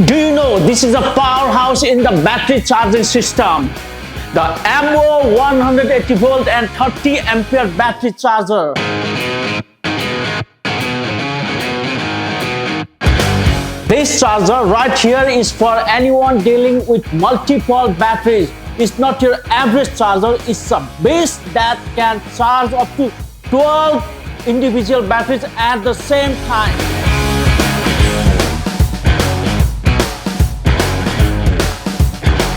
Do you know this is a powerhouse in the battery charging system? The MO 180 volt and 30 ampere battery charger. This charger right here is for anyone dealing with multiple batteries. It's not your average charger, it's a base that can charge up to 12 individual batteries at the same time.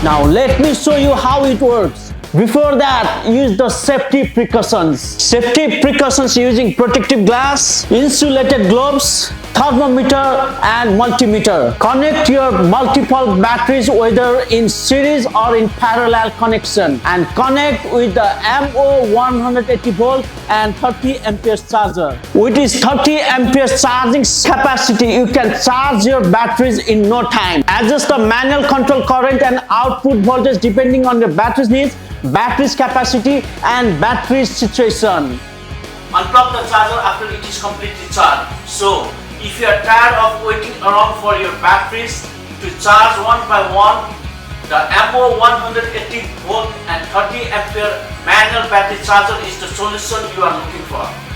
Now let me show you how it works. Before that, use the safety precautions. Safety precautions using protective glass, insulated gloves, thermometer and multimeter. Connect your multiple batteries whether in series or in parallel connection and connect with the MO 180 volt and 30 ampere charger. With this 30 ampere charging capacity, you can charge your batteries in no time. Adjust the manual control current and output voltage depending on your battery's needs, battery's capacity and battery's situation. Unplug the charger after it is completely charged. So, if you are tired of waiting around for your batteries to charge one by one, the MO 180 volt and 30 ampere manual battery charger is the solution you are looking for.